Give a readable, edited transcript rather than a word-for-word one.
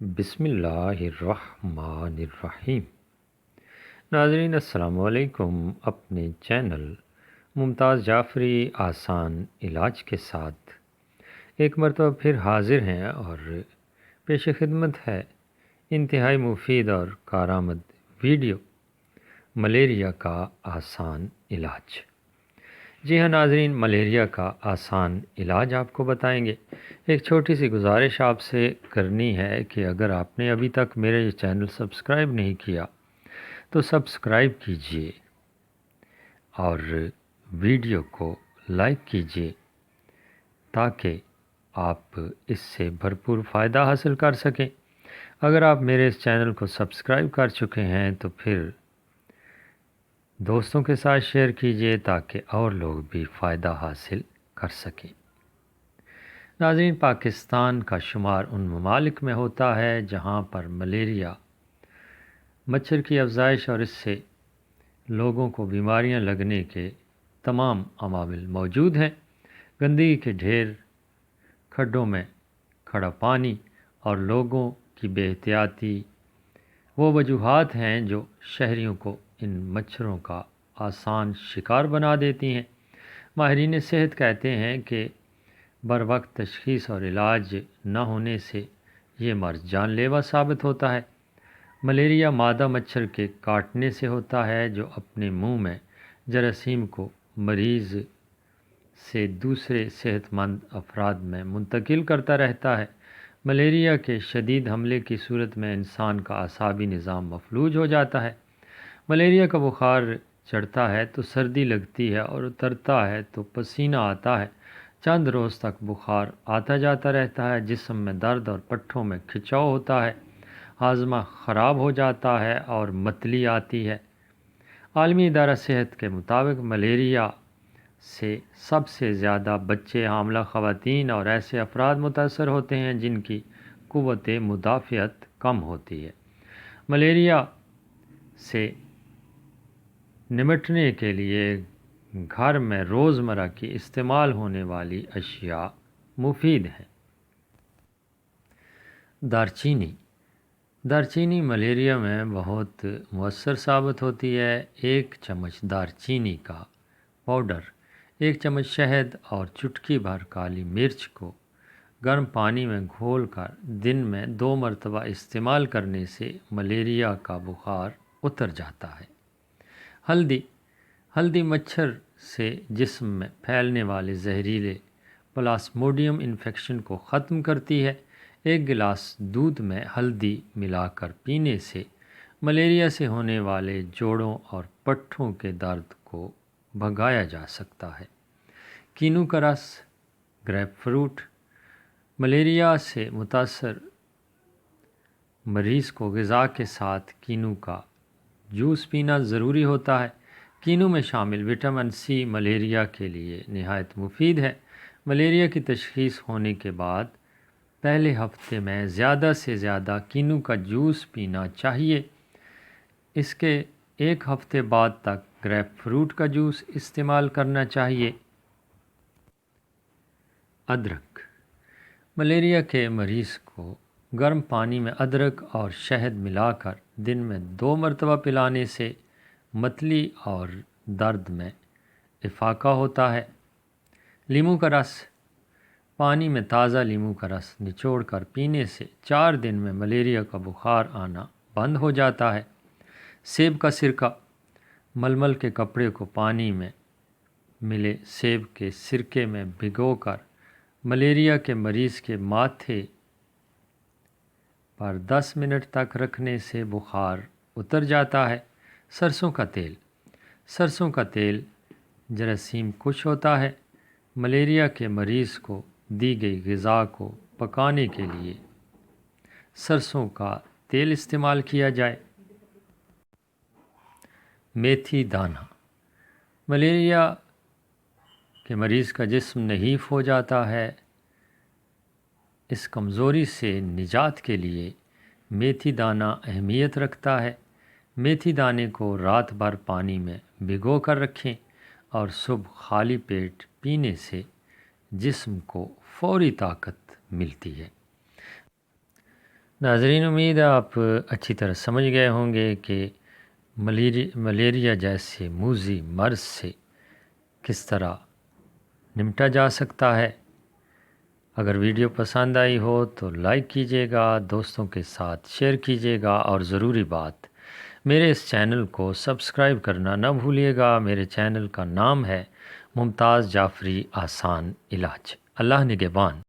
بسم اللہ الرحمن الرحیم۔ ناظرین السلام علیکم۔ اپنے چینل ممتاز جعفری آسان علاج کے ساتھ ایک مرتبہ پھر حاضر ہیں اور پیش خدمت ہے انتہائی مفید اور کارآمد ویڈیو ملیریا کا آسان علاج۔ جی ہاں ناظرین، ملیریا کا آسان علاج آپ کو بتائیں گے۔ ایک چھوٹی سی گزارش آپ سے کرنی ہے کہ اگر آپ نے ابھی تک میرے یہ چینل سبسکرائب نہیں کیا تو سبسکرائب کیجئے اور ویڈیو کو لائک کیجئے تاکہ آپ اس سے بھرپور فائدہ حاصل کر سکیں۔ اگر آپ میرے اس چینل کو سبسکرائب کر چکے ہیں تو پھر دوستوں کے ساتھ شیئر کیجئے تاکہ اور لوگ بھی فائدہ حاصل کر سکیں۔ ناظرین، پاکستان کا شمار ان ممالک میں ہوتا ہے جہاں پر ملیریا مچھر کی افزائش اور اس سے لوگوں کو بیماریاں لگنے کے تمام عوامل موجود ہیں۔ گندگی کے ڈھیر، کھڈوں میں کھڑا پانی اور لوگوں کی بے احتیاطی وہ وجوہات ہیں جو شہریوں کو ان مچھروں کا آسان شکار بنا دیتی ہیں۔ ماہرین صحت کہتے ہیں کہ بروقت تشخیص اور علاج نہ ہونے سے یہ مرض جان لیوا ثابت ہوتا ہے۔ ملیریا مادہ مچھر کے کاٹنے سے ہوتا ہے جو اپنے منہ میں جراثیم کو مریض سے دوسرے صحت مند افراد میں منتقل کرتا رہتا ہے۔ ملیریا کے شدید حملے کی صورت میں انسان کا اعصابی نظام مفلوج ہو جاتا ہے۔ ملیریا کا بخار چڑھتا ہے تو سردی لگتی ہے اور اترتا ہے تو پسینہ آتا ہے۔ چند روز تک بخار آتا جاتا رہتا ہے، جسم میں درد اور پٹھوں میں کھچاؤ ہوتا ہے، ہاضمہ خراب ہو جاتا ہے اور متلی آتی ہے۔ عالمی ادارہ صحت کے مطابق ملیریا سے سب سے زیادہ بچے، حاملہ خواتین اور ایسے افراد متاثر ہوتے ہیں جن کی قوت مدافعت کم ہوتی ہے۔ ملیریا سے نمٹنے کے لیے گھر میں روزمرہ کی استعمال ہونے والی اشیاء مفید ہیں۔ دارچینی ملیریا میں بہت مؤثر ثابت ہوتی ہے۔ ایک چمچ دارچینی کا پاؤڈر، ایک چمچ شہد اور چٹکی بھر کالی مرچ کو گرم پانی میں گھول کر دن میں 2 مرتبہ استعمال کرنے سے ملیریا کا بخار اتر جاتا ہے۔ ہلدی مچھر سے جسم میں پھیلنے والے زہریلے پلاسموڈیم انفیکشن کو ختم کرتی ہے۔ ایک گلاس دودھ میں ہلدی ملا کر پینے سے ملیریا سے ہونے والے جوڑوں اور پٹھوں کے درد کو بھگایا جا سکتا ہے۔ کینو کا رس، گریپ فروٹ۔ ملیریا سے متاثر مریض کو غذا کے ساتھ کینو کا جوس پینا ضروری ہوتا ہے۔ کینو میں شامل وٹامن سی ملیریا کے لیے نہایت مفید ہے۔ ملیریا کی تشخیص ہونے کے بعد پہلے ہفتے میں زیادہ سے زیادہ کینو کا جوس پینا چاہیے۔ اس کے ایک ہفتے بعد تک گریپ فروٹ کا جوس استعمال کرنا چاہیے۔ ادرک۔ ملیریا کے مریض کو گرم پانی میں ادرک اور شہد ملا کر دن میں 2 مرتبہ پلانے سے متلی اور درد میں افاقہ ہوتا ہے۔ لیموں کا رس۔ پانی میں تازہ لیموں کا رس نچوڑ کر پینے سے 4 دن میں ملیریا کا بخار آنا بند ہو جاتا ہے۔ سیب کا سرکہ۔ ململ کے کپڑے کو پانی میں ملے سیب کے سرکے میں بھگو کر ملیریا کے مریض کے ماتھے پر 10 منٹ تک رکھنے سے بخار اتر جاتا ہے۔ سرسوں کا تیل۔ سرسوں کا تیل جراثیم کش ہوتا ہے۔ ملیریا کے مریض کو دی گئی غذا کو پکانے کے لیے سرسوں کا تیل استعمال کیا جائے۔ میتھی دانہ۔ ملیریا کے مریض کا جسم نحیف ہو جاتا ہے۔ اس کمزوری سے نجات کے لیے میتھی دانہ اہمیت رکھتا ہے۔ میتھی دانے کو رات بھر پانی میں بھگو کر رکھیں اور صبح خالی پیٹ پینے سے جسم کو فوری طاقت ملتی ہے۔ ناظرین، امید ہے آپ اچھی طرح سمجھ گئے ہوں گے کہ ملیریا جیسے موذی مرض سے کس طرح نمٹا جا سکتا ہے۔ اگر ویڈیو پسند آئی ہو تو لائک کیجیے گا، دوستوں کے ساتھ شیئر کیجیے گا، اور ضروری بات میرے اس چینل کو سبسکرائب کرنا نہ بھولیے گا۔ میرے چینل کا نام ہے ممتاز جعفری آسان علاج۔ اللہ نگہبان۔